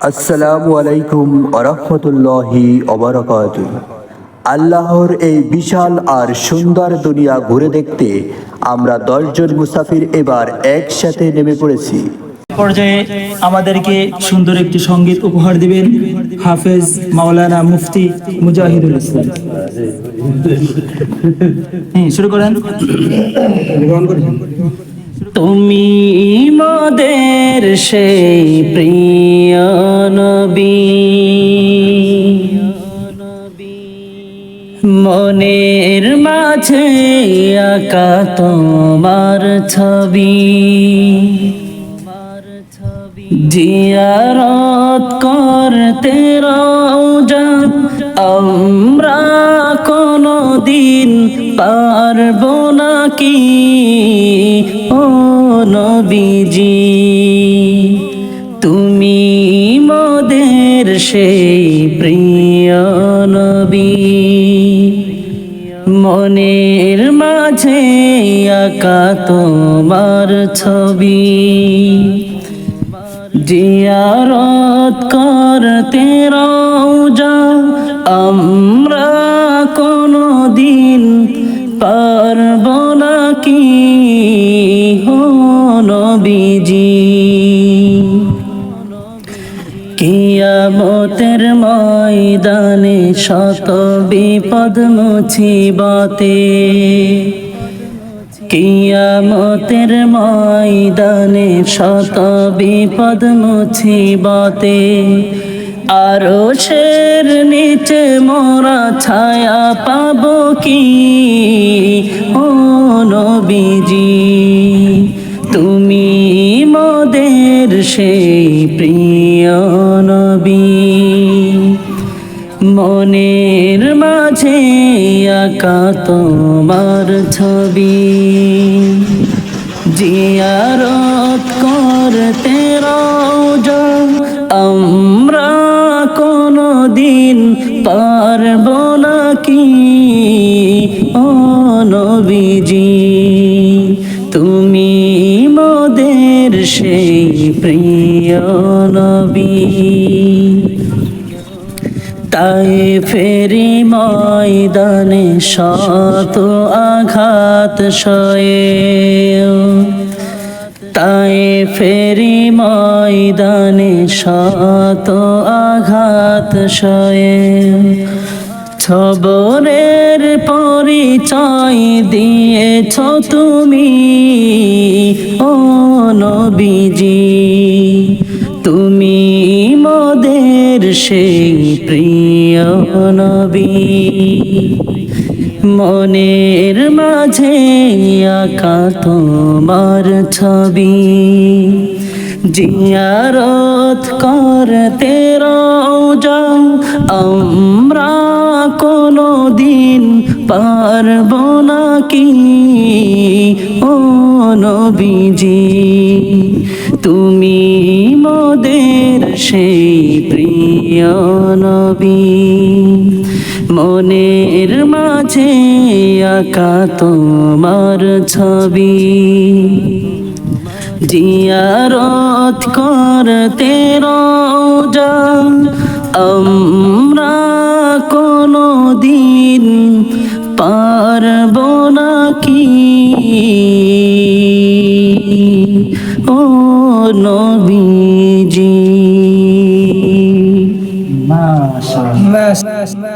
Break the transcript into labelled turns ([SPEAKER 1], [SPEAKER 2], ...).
[SPEAKER 1] আসসালামু আলাইকুম ওয়া রাহমাতুল্লাহি ওয়া বারাকাতুহু। আল্লাহর এই বিশাল আর সুন্দর দুনিয়া ঘুরে দেখতে আমরা 10 জন মুসাফির এবার একসাথে নেমে পড়েছি।
[SPEAKER 2] পর্যায়ে আমাদেরকে সুন্দর একটি সঙ্গীত উপহার দিবেন হাফেজ মাওলানা মুফতি মুজাহিদুল ইসলাম। শুরু করেন। তুমি মোদের সেই প্রিয় নবী, মনের মাঝে আঁকা তোমার ছবি, জিয়ারত করতে রওজা আমরা কোনদিন পারবো নাকি ও নবীজি। তুমি মোদের সেই প্রিয় নবী, মনের মাঝে আঁকা তোমার ছবি, জিয়ারত করতে রওজা আমরা কোনদিন পারবো নাকি ও নবীজি। কিয়ামতের ময়দানে শত বিপদ মুসিবতে, কিয়ামতের ময়দানে শত বিপদ মুসিবতে, আরশের নিচে মোরা ছায়া পাবো কি ও নবীজি। তুমি মোদের সেই প্রিয় নবী, মনের মাঝে আঁকা তোমার ছবি, জিয়ারত করতে রওজা আমরা কোনদিন পারবো নাকি ও নবীজি। তুমি মোদের সেই প্রিয় নবী, তাই ফেরি ময়দানে শত আঘাত সয়ে, তাই ফেরি ময়দানে শত আঘাত সয়ে, ছবরের পরিচয় দিয়েছ তুমি ও নবীজি। তুমি মোদের সেই প্রিয় নবী, মনের মাঝে আঁকা তোমার ছবি, জিয়ারত করতে রওজা আমরা কোনদিন পারবো নাকি ও নবীজি। তুমি মোদের সেই প্রিয় নবী, মনের মাঝে আঁকা তোমার ছবি, জিয়ারত করতে রওজা আমরা কোনদিন পারবো নাকি ও নবীজি। মাশাআল্লাহ।